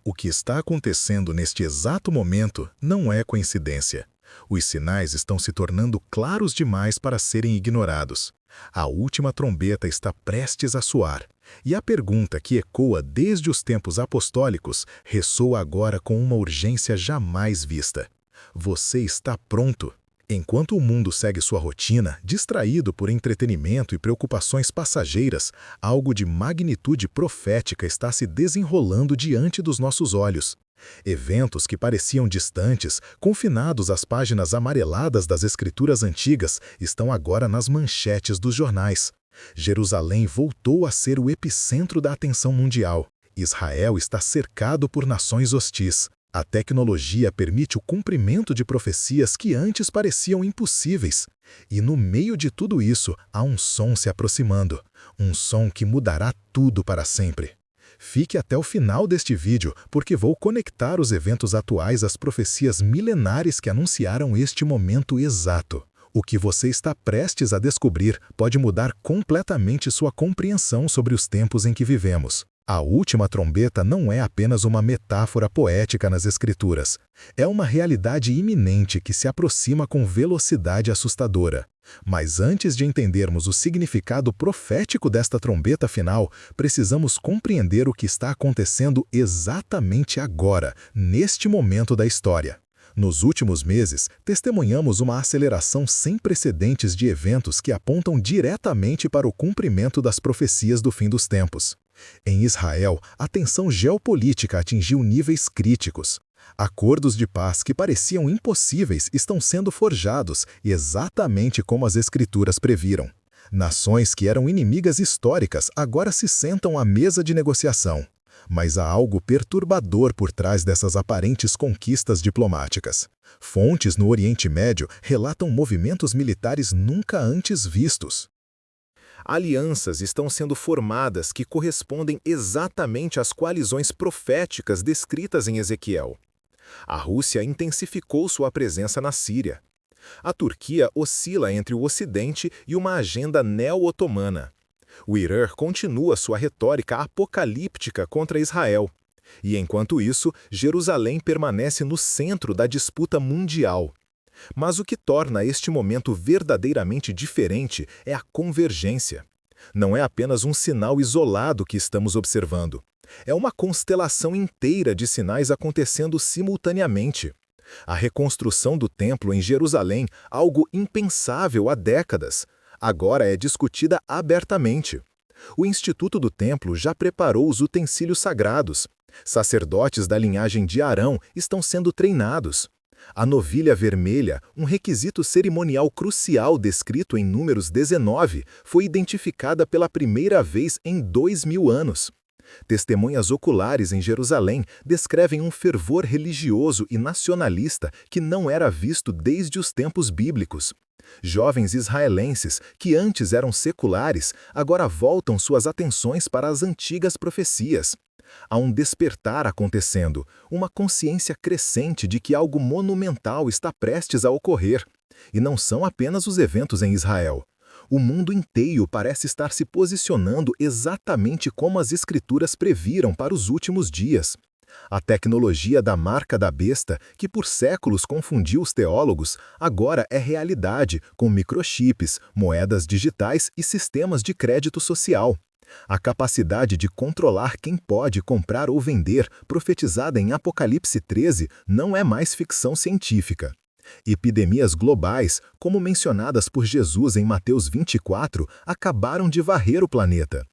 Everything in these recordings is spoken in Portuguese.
O que está acontecendo neste exato momento não é coincidência. Os sinais estão se tornando claros demais para serem ignorados. A última trombeta está prestes a soar, e a pergunta que ecoa desde os tempos apostólicos ressoa agora com uma urgência jamais vista. Você está pronto? Enquanto o mundo segue sua rotina, distraído por entretenimento e preocupações passageiras, algo de magnitude profética está se desenrolando diante dos nossos olhos. Eventos que pareciam distantes, confinados às páginas amareladas das escrituras antigas, estão agora nas manchetes dos jornais. Jerusalém voltou a ser o epicentro da atenção mundial. Israel está cercado por nações hostis. A tecnologia permite o cumprimento de profecias que antes pareciam impossíveis. E no meio de tudo isso, há um som se aproximando. Um som que mudará tudo para sempre. Fique até o final deste vídeo, porque vou conectar os eventos atuais às profecias milenares que anunciaram este momento exato. O que você está prestes a descobrir pode mudar completamente sua compreensão sobre os tempos em que vivemos. A última trombeta não é apenas uma metáfora poética nas Escrituras. É uma realidade iminente que se aproxima com velocidade assustadora. Mas antes de entendermos o significado profético desta trombeta final, precisamos compreender o que está acontecendo exatamente agora, neste momento da história. Nos últimos meses, testemunhamos uma aceleração sem precedentes de eventos que apontam diretamente para o cumprimento das profecias do fim dos tempos. Em Israel, a tensão geopolítica atingiu níveis críticos. Acordos de paz que pareciam impossíveis estão sendo forjados, exatamente como as Escrituras previram. Nações que eram inimigas históricas agora se sentam à mesa de negociação. Mas há algo perturbador por trás dessas aparentes conquistas diplomáticas. Fontes no Oriente Médio relatam movimentos militares nunca antes vistos. Alianças estão sendo formadas que correspondem exatamente às coalizões proféticas descritas em Ezequiel. A Rússia intensificou sua presença na Síria. A Turquia oscila entre o Ocidente e uma agenda neo-otomana. O Irã continua sua retórica apocalíptica contra Israel. E, enquanto isso, Jerusalém permanece no centro da disputa mundial. Mas o que torna este momento verdadeiramente diferente é a convergência. Não é apenas um sinal isolado que estamos observando. É uma constelação inteira de sinais acontecendo simultaneamente. A reconstrução do templo em Jerusalém, algo impensável há décadas, agora é discutida abertamente. O Instituto do Templo já preparou os utensílios sagrados. Sacerdotes da linhagem de Arão estão sendo treinados. A novilha vermelha, um requisito cerimonial crucial descrito em Números 19, foi identificada pela primeira vez em 2000 anos. Testemunhas oculares em Jerusalém descrevem um fervor religioso e nacionalista que não era visto desde os tempos bíblicos. Jovens israelenses, que antes eram seculares, agora voltam suas atenções para as antigas profecias. Há um despertar acontecendo, uma consciência crescente de que algo monumental está prestes a ocorrer. E não são apenas os eventos em Israel. O mundo inteiro parece estar se posicionando exatamente como as Escrituras previram para os últimos dias. A tecnologia da marca da besta, que por séculos confundiu os teólogos, agora é realidade, com microchips, moedas digitais e sistemas de crédito social. A capacidade de controlar quem pode comprar ou vender, profetizada em Apocalipse 13, não é mais ficção científica. Epidemias globais, como mencionadas por Jesus em Mateus 24, acabaram de varrer o planeta.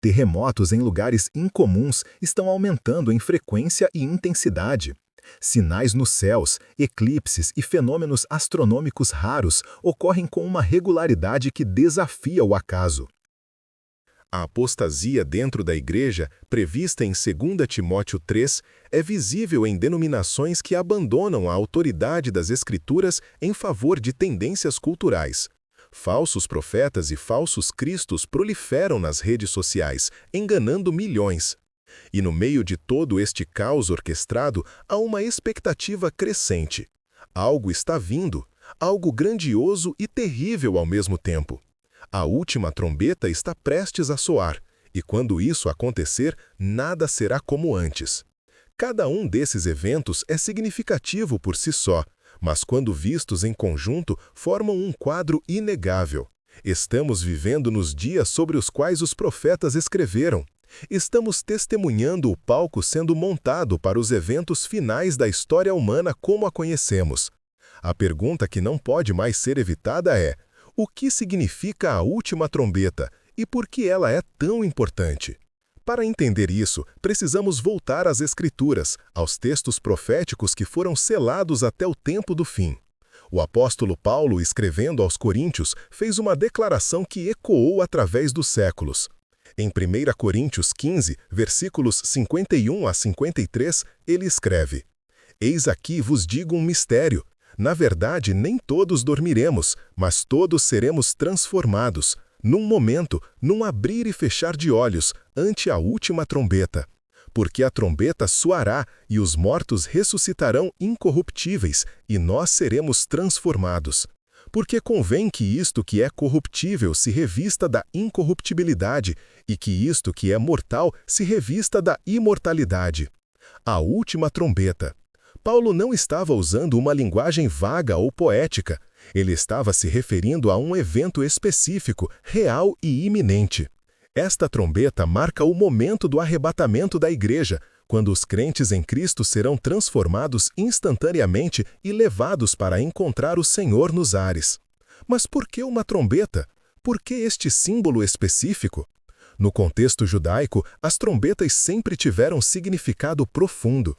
Terremotos em lugares incomuns estão aumentando em frequência e intensidade. Sinais nos céus, eclipses e fenômenos astronômicos raros ocorrem com uma regularidade que desafia o acaso. A apostasia dentro da Igreja, prevista em 2 Timóteo 3, é visível em denominações que abandonam a autoridade das Escrituras em favor de tendências culturais. Falsos profetas e falsos cristos proliferam nas redes sociais, enganando milhões. E no meio de todo este caos orquestrado, há uma expectativa crescente. Algo está vindo, algo grandioso e terrível ao mesmo tempo. A última trombeta está prestes a soar, e quando isso acontecer, nada será como antes. Cada um desses eventos é significativo por si só, mas quando vistos em conjunto, formam um quadro inegável. Estamos vivendo nos dias sobre os quais os profetas escreveram. Estamos testemunhando o palco sendo montado para os eventos finais da história humana como a conhecemos. A pergunta que não pode mais ser evitada é: o que significa a última trombeta e por que ela é tão importante? Para entender isso, precisamos voltar às Escrituras, aos textos proféticos que foram selados até o tempo do fim. O apóstolo Paulo, escrevendo aos Coríntios, fez uma declaração que ecoou através dos séculos. Em 1 Coríntios 15, versículos 51 a 53, ele escreve: Eis aqui vos digo um mistério. Na verdade, nem todos dormiremos, mas todos seremos transformados, num momento, num abrir e fechar de olhos, ante a última trombeta. Porque a trombeta soará e os mortos ressuscitarão incorruptíveis, e nós seremos transformados. Porque convém que isto que é corruptível se revista da incorruptibilidade, e que isto que é mortal se revista da imortalidade. A última trombeta. Paulo não estava usando uma linguagem vaga ou poética. Ele estava se referindo a um evento específico, real e iminente. Esta trombeta marca o momento do arrebatamento da igreja, quando os crentes em Cristo serão transformados instantaneamente e levados para encontrar o Senhor nos ares. Mas por que uma trombeta? Por que este símbolo específico? No contexto judaico, as trombetas sempre tiveram significado profundo.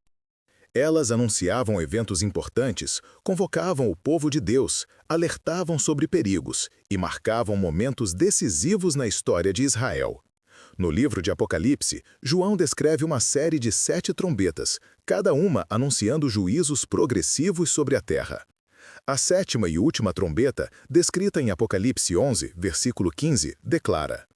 Elas anunciavam eventos importantes, convocavam o povo de Deus, alertavam sobre perigos e marcavam momentos decisivos na história de Israel. No livro de Apocalipse, João descreve uma série de 7 trombetas, cada uma anunciando juízos progressivos sobre a terra. A 7ª e última trombeta, descrita em Apocalipse 11, versículo 15, declara: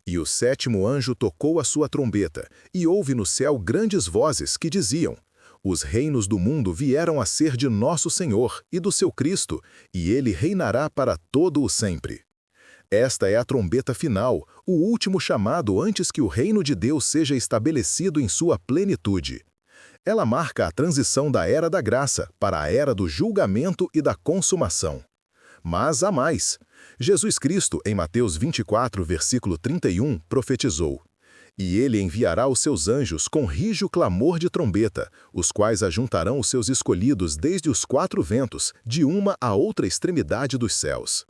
E o 7º anjo tocou a sua trombeta, e houve no céu grandes vozes que diziam: Os reinos do mundo vieram a ser de nosso Senhor e do seu Cristo, e ele reinará para todo o sempre. Esta é a trombeta final, o último chamado antes que o reino de Deus seja estabelecido em sua plenitude. Ela marca a transição da era da graça para a era do julgamento e da consumação. Mas há mais. Jesus Cristo, em Mateus 24, versículo 31, profetizou: E ele enviará os seus anjos com rijo clamor de trombeta, os quais ajuntarão os seus escolhidos desde os 4 ventos, de uma a outra extremidade dos céus.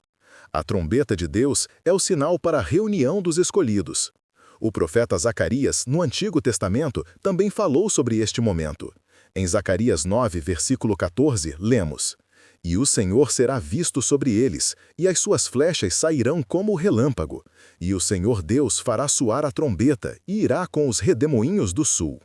A trombeta de Deus é o sinal para a reunião dos escolhidos. O profeta Zacarias, no Antigo Testamento, também falou sobre este momento. Em Zacarias 9, versículo 14, lemos: E o Senhor será visto sobre eles, e as suas flechas sairão como o relâmpago. E o Senhor Deus fará soar a trombeta, e irá com os redemoinhos do sul.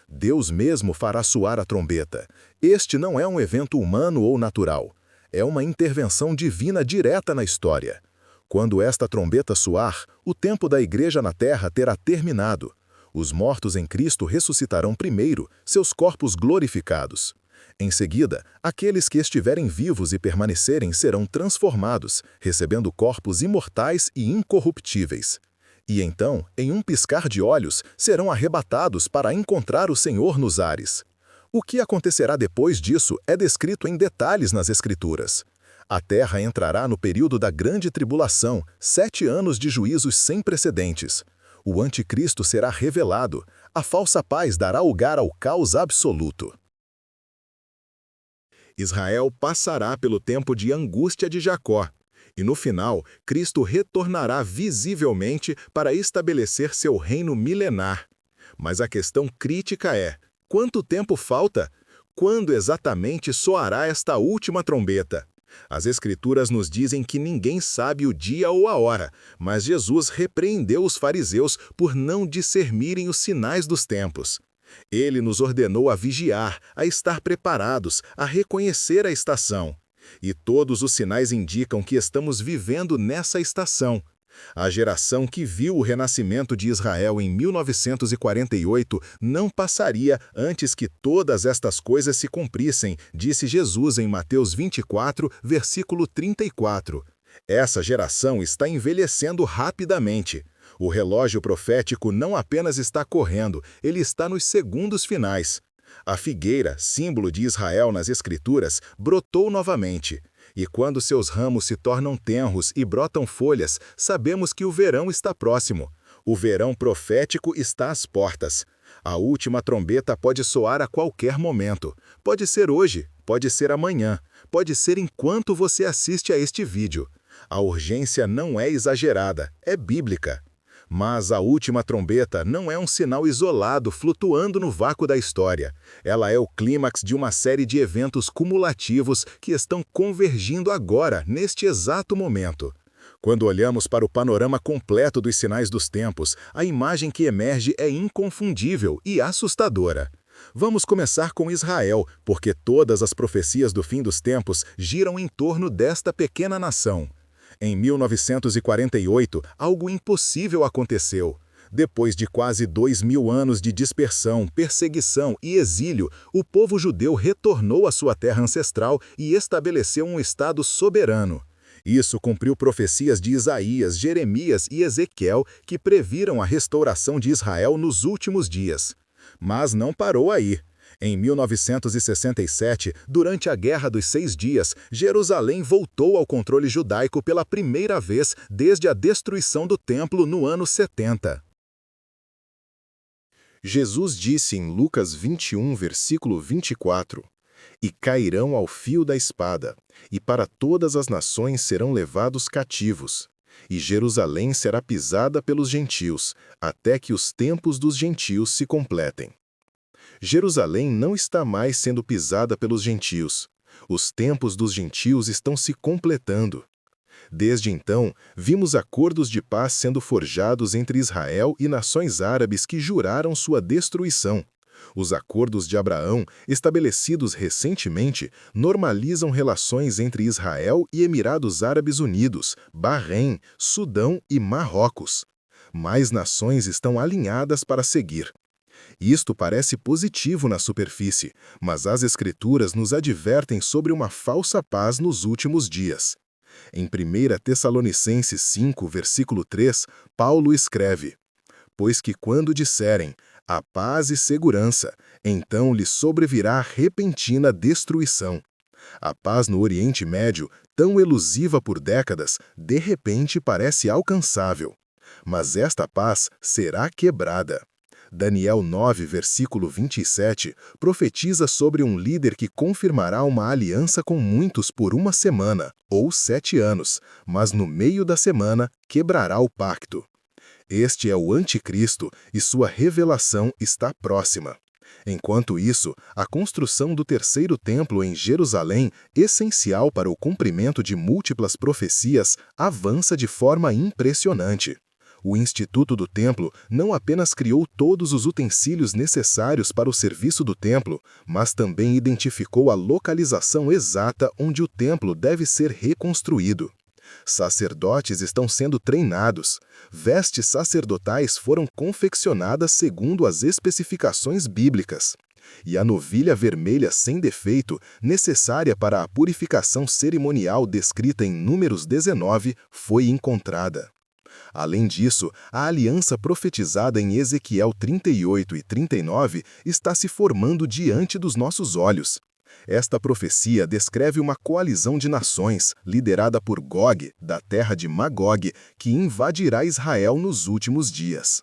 Deus mesmo fará soar a trombeta. Este não é um evento humano ou natural. É uma intervenção divina direta na história. Quando esta trombeta soar, o tempo da igreja na terra terá terminado. Os mortos em Cristo ressuscitarão primeiro, seus corpos glorificados. Em seguida, aqueles que estiverem vivos e permanecerem serão transformados, recebendo corpos imortais e incorruptíveis. E então, em um piscar de olhos, serão arrebatados para encontrar o Senhor nos ares. O que acontecerá depois disso é descrito em detalhes nas Escrituras. A terra entrará no período da grande tribulação, 7 anos de juízos sem precedentes. O anticristo será revelado, a falsa paz dará lugar ao caos absoluto. Israel passará pelo tempo de angústia de Jacó, e no final, Cristo retornará visivelmente para estabelecer seu reino milenar. Mas a questão crítica é: quanto tempo falta? Quando exatamente soará esta última trombeta? As Escrituras nos dizem que ninguém sabe o dia ou a hora, mas Jesus repreendeu os fariseus por não discernirem os sinais dos tempos. Ele nos ordenou a vigiar, a estar preparados, a reconhecer a estação. E todos os sinais indicam que estamos vivendo nessa estação. A geração que viu o renascimento de Israel em 1948 não passaria antes que todas estas coisas se cumprissem, disse Jesus em Mateus 24, versículo 34. Essa geração está envelhecendo rapidamente. O relógio profético não apenas está correndo, ele está nos segundos finais. A figueira, símbolo de Israel nas Escrituras, brotou novamente. E quando seus ramos se tornam tenros e brotam folhas, sabemos que o verão está próximo. O verão profético está às portas. A última trombeta pode soar a qualquer momento. Pode ser hoje, pode ser amanhã, pode ser enquanto você assiste a este vídeo. A urgência não é exagerada, é bíblica. Mas a última trombeta não é um sinal isolado flutuando no vácuo da história. Ela é o clímax de uma série de eventos cumulativos que estão convergindo agora, neste exato momento. Quando olhamos para o panorama completo dos sinais dos tempos, a imagem que emerge é inconfundível e assustadora. Vamos começar com Israel, porque todas as profecias do fim dos tempos giram em torno desta pequena nação. Em 1948, algo impossível aconteceu. Depois de quase 2000 anos de dispersão, perseguição e exílio, o povo judeu retornou à sua terra ancestral e estabeleceu um Estado soberano. Isso cumpriu profecias de Isaías, Jeremias e Ezequiel que previram a restauração de Israel nos últimos dias. Mas não parou aí. Em 1967, durante a Guerra dos 6 Dias, Jerusalém voltou ao controle judaico pela primeira vez desde a destruição do templo no ano 70. Jesus disse em Lucas 21, versículo 24: "E cairão ao fio da espada, e para todas as nações serão levados cativos. E Jerusalém será pisada pelos gentios, até que os tempos dos gentios se completem." Jerusalém não está mais sendo pisada pelos gentios. Os tempos dos gentios estão se completando. Desde então, vimos acordos de paz sendo forjados entre Israel e nações árabes que juraram sua destruição. Os acordos de Abraão, estabelecidos recentemente, normalizam relações entre Israel e Emirados Árabes Unidos, Bahrein, Sudão e Marrocos. Mais nações estão alinhadas para seguir. Isto parece positivo na superfície, mas as Escrituras nos advertem sobre uma falsa paz nos últimos dias. Em 1 Tessalonicenses 5, versículo 3, Paulo escreve: "Pois que quando disserem a paz e segurança, então lhes sobrevirá repentina destruição." A paz no Oriente Médio, tão elusiva por décadas, de repente parece alcançável. Mas esta paz será quebrada. Daniel 9, versículo 27, profetiza sobre um líder que confirmará uma aliança com muitos por uma semana, ou 7 anos, mas no meio da semana quebrará o pacto. Este é o Anticristo e sua revelação está próxima. Enquanto isso, a construção do terceiro templo em Jerusalém, essencial para o cumprimento de múltiplas profecias, avança de forma impressionante. O Instituto do Templo não apenas criou todos os utensílios necessários para o serviço do templo, mas também identificou a localização exata onde o templo deve ser reconstruído. Sacerdotes estão sendo treinados. Vestes sacerdotais foram confeccionadas segundo as especificações bíblicas. E a novilha vermelha sem defeito, necessária para a purificação cerimonial descrita em Números 19, foi encontrada. Além disso, a aliança profetizada em Ezequiel 38 e 39 está se formando diante dos nossos olhos. Esta profecia descreve uma coalizão de nações, liderada por Gog, da terra de Magog, que invadirá Israel nos últimos dias.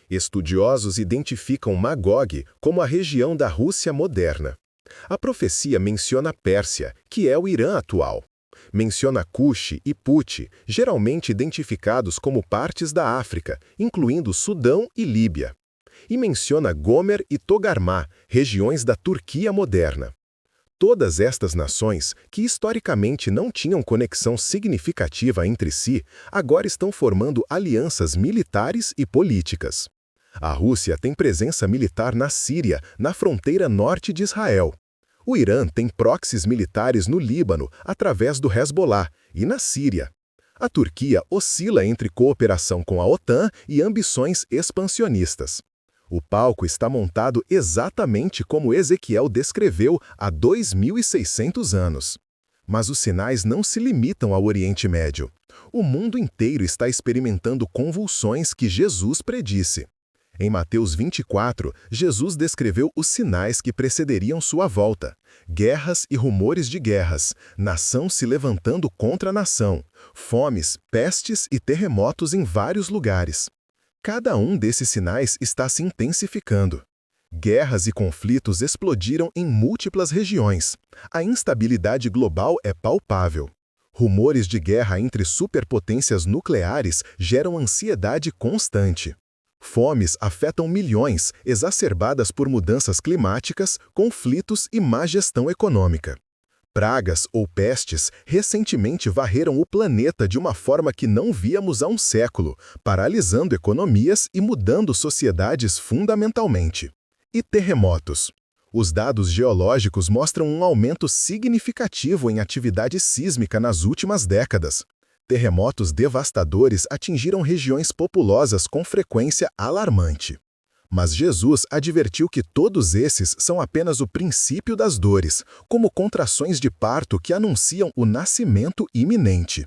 Estudiosos identificam Magog como a região da Rússia moderna. A profecia menciona a Pérsia, que é o Irã atual. Menciona Cush e Put, geralmente identificados como partes da África, incluindo Sudão e Líbia. E menciona Gomer e Togarmá, regiões da Turquia moderna. Todas estas nações, que historicamente não tinham conexão significativa entre si, agora estão formando alianças militares e políticas. A Rússia tem presença militar na Síria, na fronteira norte de Israel. O Irã tem proxies militares no Líbano, através do Hezbollah, e na Síria. A Turquia oscila entre cooperação com a OTAN e ambições expansionistas. O palco está montado exatamente como Ezequiel descreveu há 2.600 anos. Mas os sinais não se limitam ao Oriente Médio. O mundo inteiro está experimentando convulsões que Jesus predisse. Em Mateus 24, Jesus descreveu os sinais que precederiam sua volta: guerras e rumores de guerras, nação se levantando contra nação, fomes, pestes e terremotos em vários lugares. Cada um desses sinais está se intensificando. Guerras e conflitos explodiram em múltiplas regiões. A instabilidade global é palpável. Rumores de guerra entre superpotências nucleares geram ansiedade constante. Fomes afetam milhões, exacerbadas por mudanças climáticas, conflitos e má gestão econômica. Pragas ou pestes recentemente varreram o planeta de uma forma que não víamos há um século, paralisando economias e mudando sociedades fundamentalmente. E terremotos? Os dados geológicos mostram um aumento significativo em atividade sísmica nas últimas décadas. Terremotos devastadores atingiram regiões populosas com frequência alarmante. Mas Jesus advertiu que todos esses são apenas o princípio das dores, como contrações de parto que anunciam o nascimento iminente.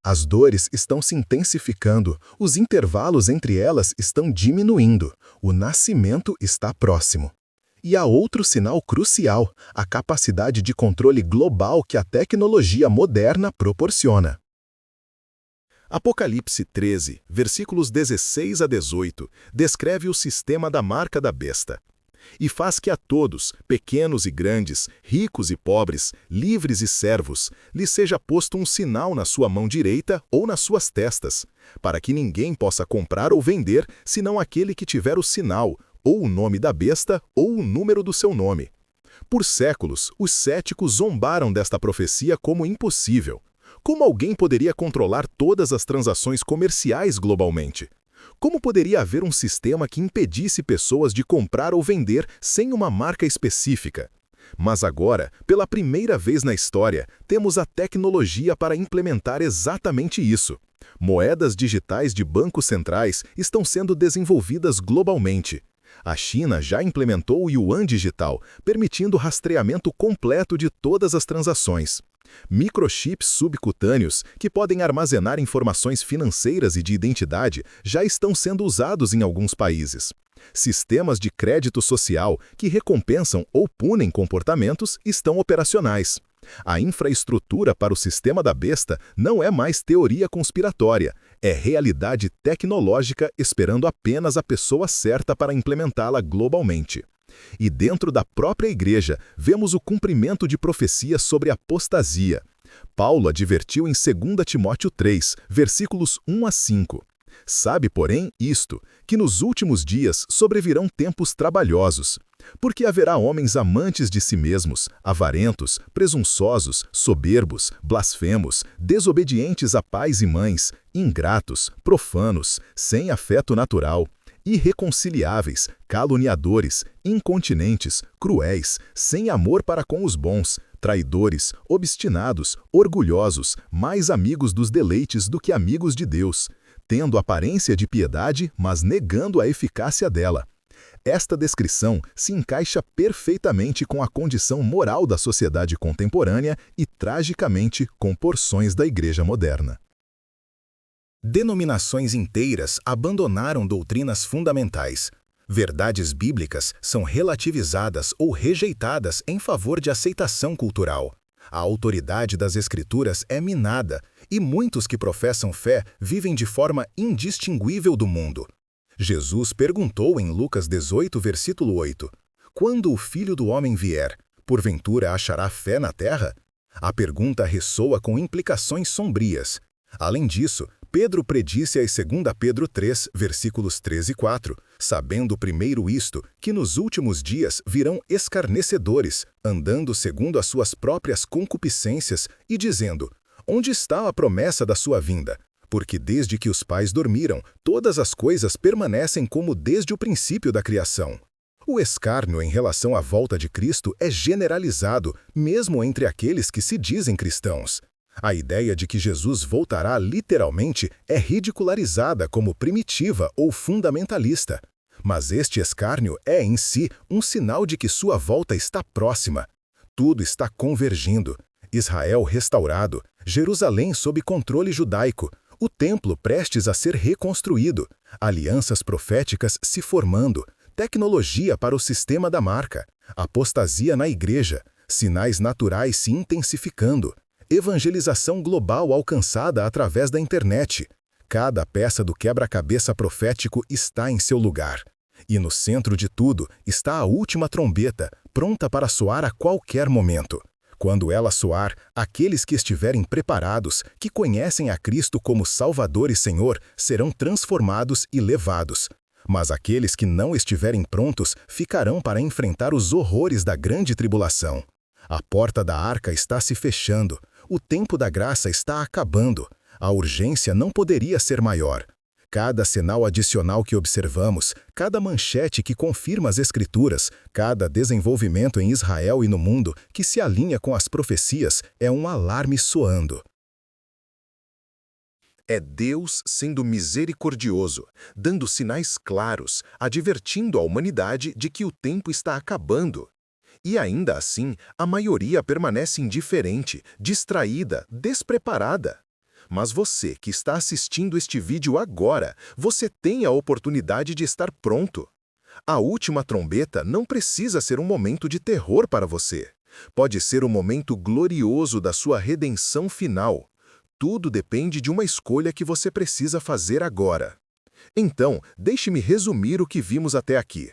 As dores estão se intensificando, os intervalos entre elas estão diminuindo, o nascimento está próximo. E há outro sinal crucial: a capacidade de controle global que a tecnologia moderna proporciona. Apocalipse 13, versículos 16 a 18, descreve o sistema da marca da besta. E faz que a todos, pequenos e grandes, ricos e pobres, livres e servos, lhes seja posto um sinal na sua mão direita ou nas suas testas, para que ninguém possa comprar ou vender, senão aquele que tiver o sinal, ou o nome da besta, ou o número do seu nome. Por séculos, os céticos zombaram desta profecia como impossível. Como alguém poderia controlar todas as transações comerciais globalmente? Como poderia haver um sistema que impedisse pessoas de comprar ou vender sem uma marca específica? Mas agora, pela primeira vez na história, temos a tecnologia para implementar exatamente isso. Moedas digitais de bancos centrais estão sendo desenvolvidas globalmente. A China já implementou o Yuan digital, permitindo rastreamento completo de todas as transações. Microchips subcutâneos, que podem armazenar informações financeiras e de identidade, já estão sendo usados em alguns países. Sistemas de crédito social, que recompensam ou punem comportamentos, estão operacionais. A infraestrutura para o sistema da besta não é mais teoria conspiratória, é realidade tecnológica esperando apenas a pessoa certa para implementá-la globalmente. E dentro da própria igreja, vemos o cumprimento de profecias sobre apostasia. Paulo advertiu em 2 Timóteo 3, versículos 1 a 5. Sabe, porém, isto, que nos últimos dias sobrevirão tempos trabalhosos, porque haverá homens amantes de si mesmos, avarentos, presunçosos, soberbos, blasfemos, desobedientes a pais e mães, ingratos, profanos, sem afeto natural, irreconciliáveis, caluniadores, incontinentes, cruéis, sem amor para com os bons, traidores, obstinados, orgulhosos, mais amigos dos deleites do que amigos de Deus, tendo aparência de piedade, mas negando a eficácia dela. Esta descrição se encaixa perfeitamente com a condição moral da sociedade contemporânea e, tragicamente, com porções da igreja moderna. Denominações inteiras abandonaram doutrinas fundamentais. Verdades bíblicas são relativizadas ou rejeitadas em favor de aceitação cultural. A autoridade das Escrituras é minada, e muitos que professam fé vivem de forma indistinguível do mundo. Jesus perguntou em Lucas 18, versículo 8, «Quando o Filho do Homem vier, porventura achará fé na terra?» A pergunta ressoa com implicações sombrias. Além disso, Pedro predisse as 2 Pedro 3, versículos 3 e 4, sabendo primeiro isto, que nos últimos dias virão escarnecedores, andando segundo as suas próprias concupiscências e dizendo, onde está a promessa da sua vinda? Porque desde que os pais dormiram, todas as coisas permanecem como desde o princípio da criação. O escárnio em relação à volta de Cristo é generalizado, mesmo entre aqueles que se dizem cristãos. A ideia de que Jesus voltará literalmente é ridicularizada como primitiva ou fundamentalista. Mas este escárnio é, em si, um sinal de que sua volta está próxima. Tudo está convergindo. Israel restaurado, Jerusalém sob controle judaico, O templo prestes a ser reconstruído, alianças proféticas se formando, tecnologia para o sistema da marca, apostasia na igreja, sinais naturais se intensificando, evangelização global alcançada através da internet. Cada peça do quebra-cabeça profético está em seu lugar. E no centro de tudo está a última trombeta, pronta para soar a qualquer momento. Quando ela soar, aqueles que estiverem preparados, que conhecem a Cristo como Salvador e Senhor, serão transformados e levados. Mas aqueles que não estiverem prontos ficarão para enfrentar os horrores da grande tribulação. A porta da arca está se fechando, o tempo da graça está acabando, a urgência não poderia ser maior. Cada sinal adicional que observamos, cada manchete que confirma as Escrituras, cada desenvolvimento em Israel e no mundo que se alinha com as profecias é um alarme soando. É Deus sendo misericordioso, dando sinais claros, advertindo a humanidade de que o tempo está acabando. E ainda assim, a maioria permanece indiferente, distraída, despreparada. Mas você que está assistindo este vídeo agora, você tem a oportunidade de estar pronto. A última trombeta não precisa ser um momento de terror para você. Pode ser o momento glorioso da sua redenção final. Tudo depende de uma escolha que você precisa fazer agora. Então, deixe-me resumir o que vimos até aqui.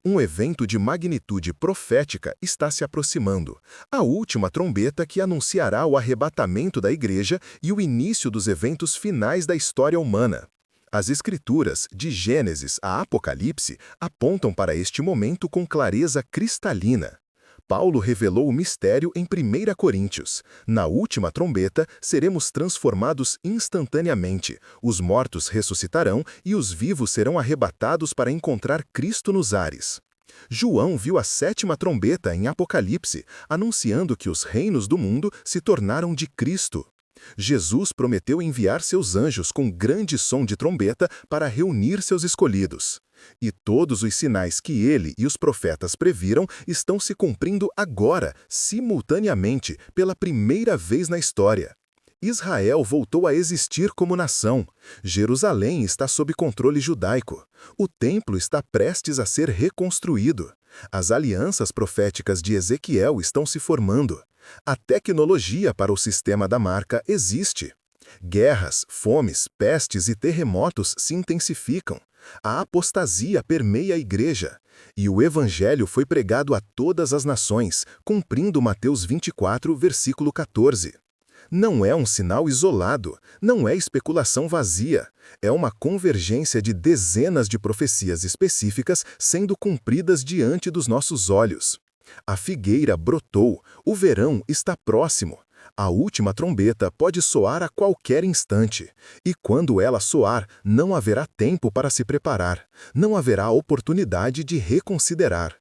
Um evento de magnitude profética está se aproximando, a última trombeta que anunciará o arrebatamento da igreja e o início dos eventos finais da história humana. As Escrituras, de Gênesis a Apocalipse, apontam para este momento com clareza cristalina. Paulo revelou o mistério em 1 Coríntios. Na última trombeta, seremos transformados instantaneamente, os mortos ressuscitarão e os vivos serão arrebatados para encontrar Cristo nos ares. João viu a 7ª trombeta em Apocalipse, anunciando que os reinos do mundo se tornaram de Cristo. Jesus prometeu enviar seus anjos com grande som de trombeta para reunir seus escolhidos. E todos os sinais que ele e os profetas previram estão se cumprindo agora, simultaneamente, pela primeira vez na história. Israel voltou a existir como nação. Jerusalém está sob controle judaico. O templo está prestes a ser reconstruído. As alianças proféticas de Ezequiel estão se formando. A tecnologia para o sistema da marca existe. Guerras, fomes, pestes e terremotos se intensificam. A apostasia permeia a igreja. E o evangelho foi pregado a todas as nações, cumprindo Mateus 24, versículo 14. Não é um sinal isolado, não é especulação vazia. É uma convergência de dezenas de profecias específicas sendo cumpridas diante dos nossos olhos. A figueira brotou, o verão está próximo. A última trombeta pode soar a qualquer instante, e quando ela soar, não haverá tempo para se preparar, não haverá oportunidade de reconsiderar.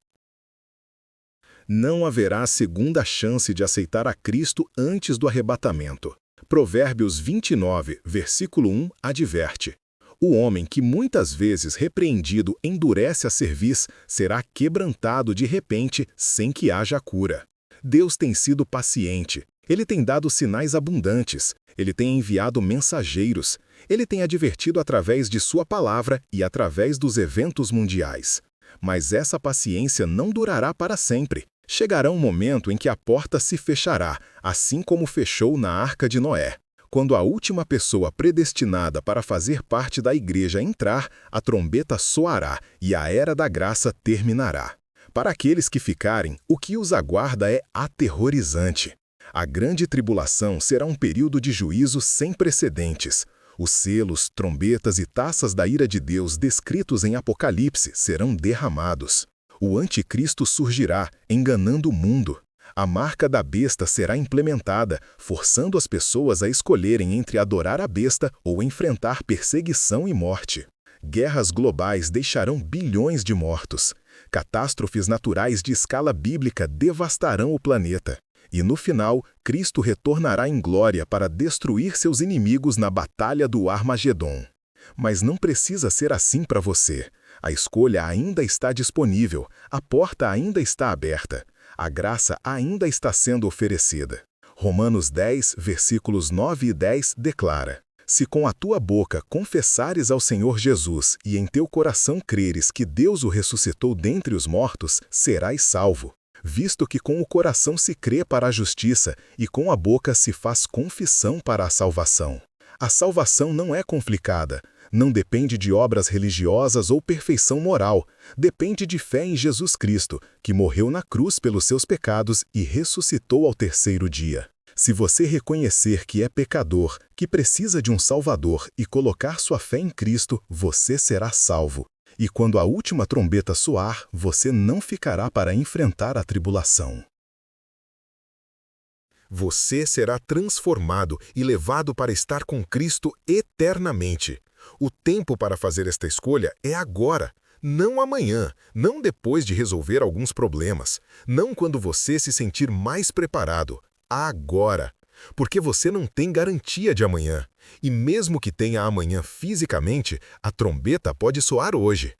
Não haverá segunda chance de aceitar a Cristo antes do arrebatamento. Provérbios 29, versículo 1, adverte: o homem que muitas vezes repreendido endurece a cerviz será quebrantado de repente sem que haja cura. Deus tem sido paciente. Ele tem dado sinais abundantes, ele tem enviado mensageiros, ele tem advertido através de sua palavra e através dos eventos mundiais. Mas essa paciência não durará para sempre. Chegará um momento em que a porta se fechará, assim como fechou na Arca de Noé. Quando a última pessoa predestinada para fazer parte da igreja entrar, a trombeta soará e a era da graça terminará. Para aqueles que ficarem, o que os aguarda é aterrorizante. A grande tribulação será um período de juízo sem precedentes. Os selos, trombetas e taças da ira de Deus descritos em Apocalipse serão derramados. O anticristo surgirá, enganando o mundo. A marca da besta será implementada, forçando as pessoas a escolherem entre adorar a besta ou enfrentar perseguição e morte. Guerras globais deixarão bilhões de mortos. Catástrofes naturais de escala bíblica devastarão o planeta. E no final, Cristo retornará em glória para destruir seus inimigos na batalha do Armagedon. Mas não precisa ser assim para você. A escolha ainda está disponível, a porta ainda está aberta, a graça ainda está sendo oferecida. Romanos 10, versículos 9 e 10 declara: Se com a tua boca confessares ao Senhor Jesus e em teu coração creres que Deus o ressuscitou dentre os mortos, serás salvo, visto que com o coração se crê para a justiça e com a boca se faz confissão para a salvação. A salvação não é complicada, não depende de obras religiosas ou perfeição moral, depende de fé em Jesus Cristo, que morreu na cruz pelos seus pecados e ressuscitou ao terceiro dia. Se você reconhecer que é pecador, que precisa de um Salvador e colocar sua fé em Cristo, você será salvo. E quando a última trombeta soar, você não ficará para enfrentar a tribulação. Você será transformado e levado para estar com Cristo eternamente. O tempo para fazer esta escolha é agora, não amanhã, não depois de resolver alguns problemas, não quando você se sentir mais preparado. Agora, porque você não tem garantia de amanhã, e mesmo que tenha amanhã fisicamente, a trombeta pode soar hoje.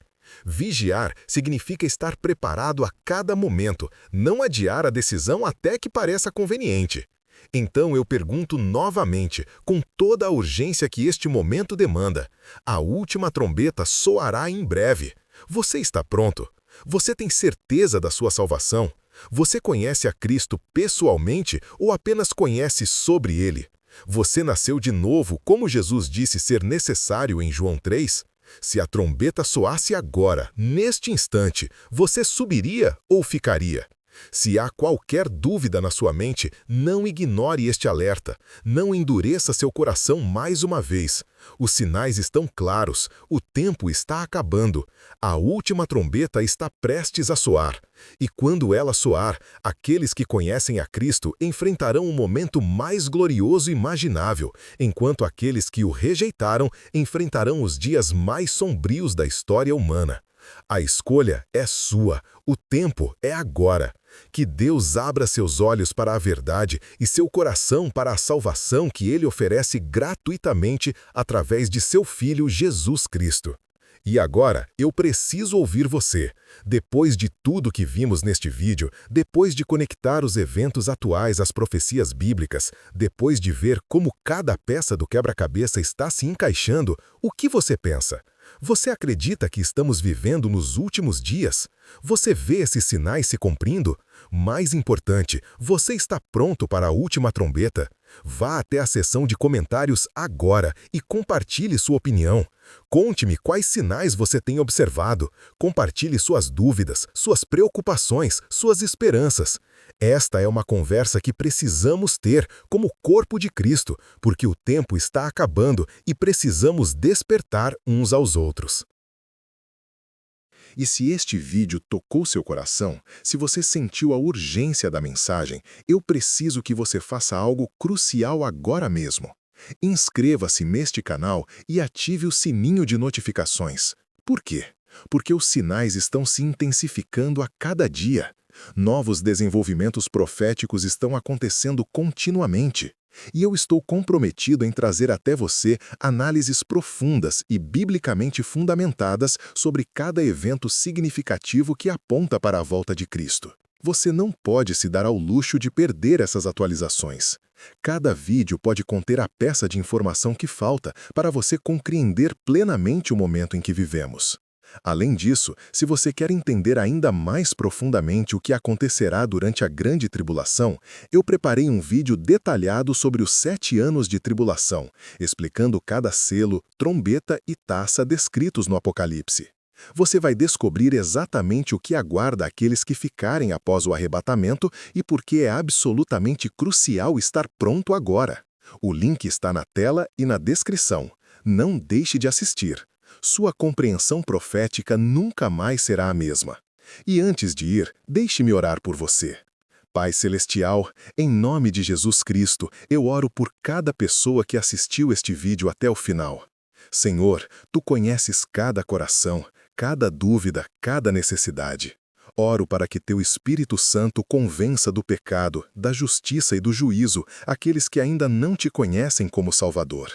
Vigiar significa estar preparado a cada momento, não adiar a decisão até que pareça conveniente. Então eu pergunto novamente, com toda a urgência que este momento demanda, a última trombeta soará em breve. Você está pronto? Você tem certeza da sua salvação? Você conhece a Cristo pessoalmente ou apenas conhece sobre ele? Você nasceu de novo, como Jesus disse ser necessário em João 3? Se a trombeta soasse agora, neste instante, você subiria ou ficaria? Se há qualquer dúvida na sua mente, não ignore este alerta. Não endureça seu coração mais uma vez. Os sinais estão claros, o tempo está acabando. A última trombeta está prestes a soar. E quando ela soar, aqueles que conhecem a Cristo enfrentarão o momento mais glorioso imaginável, enquanto aqueles que o rejeitaram enfrentarão os dias mais sombrios da história humana. A escolha é sua, o tempo é agora. Que Deus abra seus olhos para a verdade e seu coração para a salvação que Ele oferece gratuitamente através de seu Filho Jesus Cristo. E agora, eu preciso ouvir você. Depois de tudo que vimos neste vídeo, depois de conectar os eventos atuais às profecias bíblicas, depois de ver como cada peça do quebra-cabeça está se encaixando, o que você pensa? Você acredita que estamos vivendo nos últimos dias? Você vê esses sinais se cumprindo? Mais importante, você está pronto para a última trombeta? Vá até a seção de comentários agora e compartilhe sua opinião. Conte-me quais sinais você tem observado. Compartilhe suas dúvidas, suas preocupações, suas esperanças. Esta é uma conversa que precisamos ter como corpo de Cristo, porque o tempo está acabando e precisamos despertar uns aos outros. E se este vídeo tocou seu coração, se você sentiu a urgência da mensagem, eu preciso que você faça algo crucial agora mesmo. Inscreva-se neste canal e ative o sininho de notificações. Por quê? Porque os sinais estão se intensificando a cada dia. Novos desenvolvimentos proféticos estão acontecendo continuamente. E eu estou comprometido em trazer até você análises profundas e biblicamente fundamentadas sobre cada evento significativo que aponta para a volta de Cristo. Você não pode se dar ao luxo de perder essas atualizações. Cada vídeo pode conter a peça de informação que falta para você compreender plenamente o momento em que vivemos. Além disso, se você quer entender ainda mais profundamente o que acontecerá durante a grande tribulação, eu preparei um vídeo detalhado sobre os 7 anos de tribulação, explicando cada selo, trombeta e taça descritos no Apocalipse. Você vai descobrir exatamente o que aguarda aqueles que ficarem após o arrebatamento e por que é absolutamente crucial estar pronto agora. O link está na tela e na descrição. Não deixe de assistir. Sua compreensão profética nunca mais será a mesma. E antes de ir, deixe-me orar por você. Pai Celestial, em nome de Jesus Cristo, eu oro por cada pessoa que assistiu este vídeo até o final. Senhor, Tu conheces cada coração, cada dúvida, cada necessidade. Oro para que Teu Espírito Santo convença do pecado, da justiça e do juízo aqueles que ainda não Te conhecem como Salvador.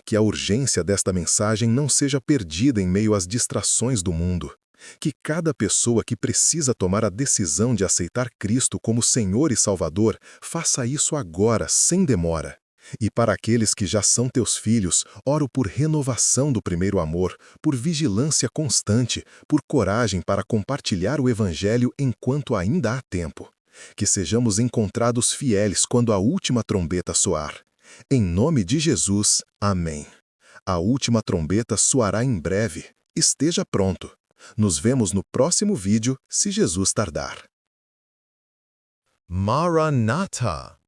Que a urgência desta mensagem não seja perdida em meio às distrações do mundo. Que cada pessoa que precisa tomar a decisão de aceitar Cristo como Senhor e Salvador faça isso agora, sem demora. E para aqueles que já são teus filhos, oro por renovação do primeiro amor, por vigilância constante, por coragem para compartilhar o Evangelho enquanto ainda há tempo. Que sejamos encontrados fiéis quando a última trombeta soar. Em nome de Jesus, amém. A última trombeta soará em breve. Esteja pronto. Nos vemos no próximo vídeo, se Jesus tardar. Maranatha!